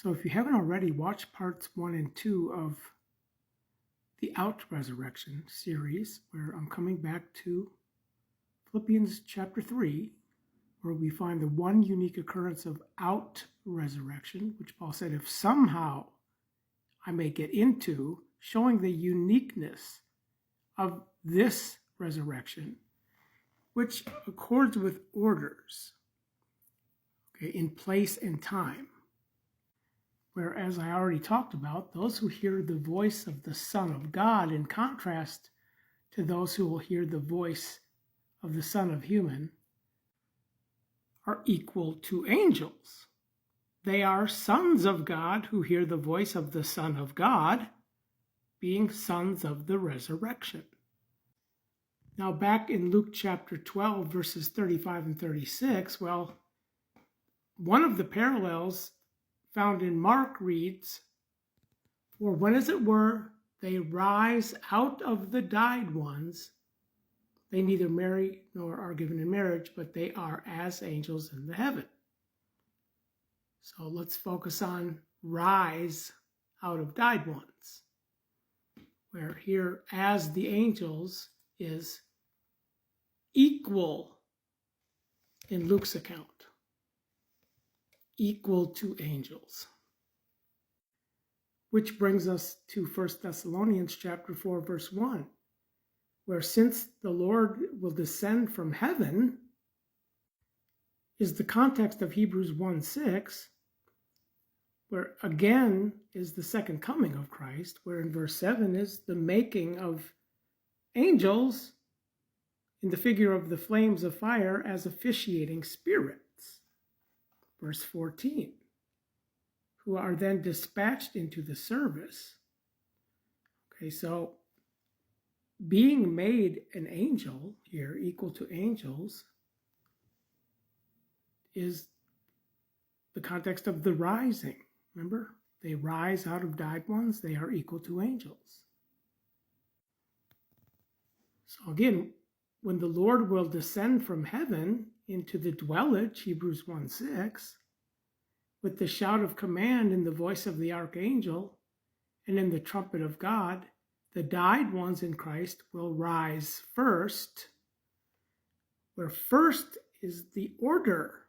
So if you haven't already, watch parts 1 and 2 of the Out Resurrection series, where I'm coming back to Philippians chapter 3, where we find the one unique occurrence of out resurrection, which Paul said, if somehow I may get into, showing the uniqueness of this resurrection, which accords with orders, in place and time. Where, as I already talked about, those who hear the voice of the Son of God, in contrast to those who will hear the voice of the Son of Human, are equal to angels. They are sons of God who hear the voice of the Son of God, being sons of the resurrection. Now, back in Luke chapter 12, verses 35 and 36, well, one of the parallels found in Mark reads, "For when, as it were, they rise out of the died ones, they neither marry nor are given in marriage, but they are as angels in the heaven." So let's focus on rise out of died ones, where here, as the angels, is equal in Luke's account. Equal to angels. Which brings us to 1 Thessalonians chapter 4, verse 1, where since the Lord will descend from heaven, is the context of Hebrews 1:6, where again is the second coming of Christ, where in verse 7 is the making of angels in the figure of the flames of fire as officiating spirits. Verse 14, who are then dispatched into the service. Okay, so being made an angel here, equal to angels, is the context of the rising. Remember, they rise out of died ones, they are equal to angels. So again, when the Lord will descend from heaven into the dwellage, Hebrews 1:6, with the shout of command in the voice of the archangel and in the trumpet of God, the died ones in Christ will rise first, where first is the order,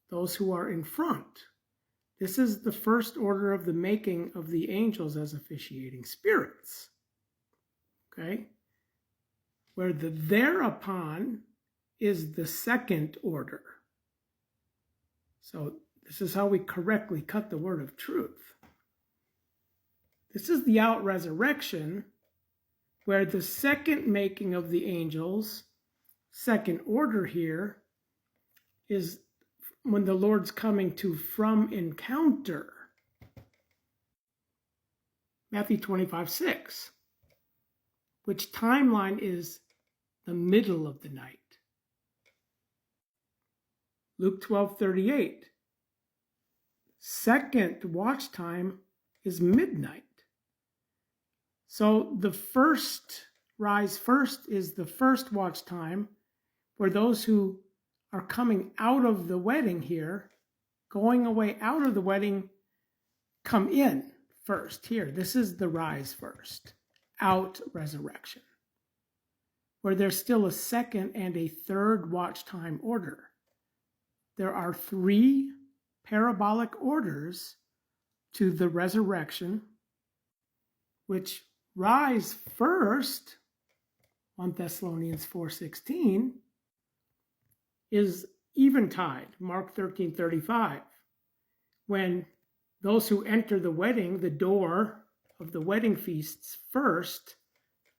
those who are in front. This is the first order of the making of the angels as officiating spirits. Okay? Where the thereupon is the second order. So this is how we correctly cut the word of truth. This is the out resurrection, where the second making of the angels, second order here, is when the Lord's coming to from encounter. Matthew 25:6, which timeline is the middle of the night. Luke 12:38, second watch time is midnight. So the first rise first is the first watch time, where those who are coming out of the wedding here, going away out of the wedding, come in first here. This is the rise first, out resurrection, where there's still a second and a third watch time order. There are 3 parabolic orders to the resurrection, which rise first, 1 Thessalonians 4:16, is eventide, Mark 13:35, when those who enter the wedding, the door of the wedding feasts first,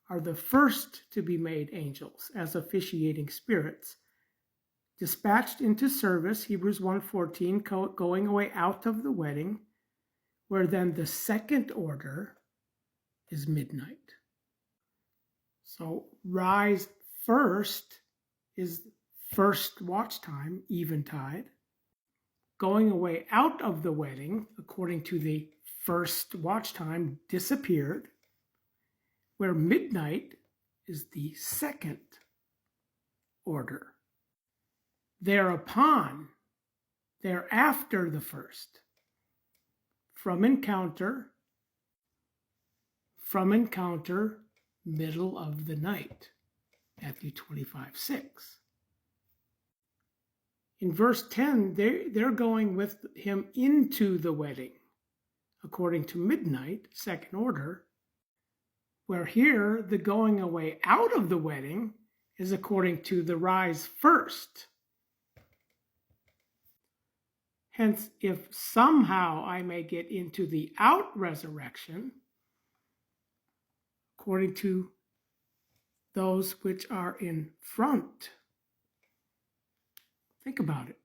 are the first to be made angels as officiating spirits, dispatched into service, Hebrews 1:14, going away out of the wedding, where then the second order is midnight. So rise first is first watch time, eventide. Going away out of the wedding, according to the first watch time, disappeared, where midnight is the second order. Thereupon, thereafter the first. from encounter, middle of the night. Matthew 25:6. In verse 10, they're going with him into the wedding, according to midnight, second order, where here the going away out of the wedding is according to the rise first. Hence, if somehow I may get into the out resurrection, according to those which are in front. Think about it.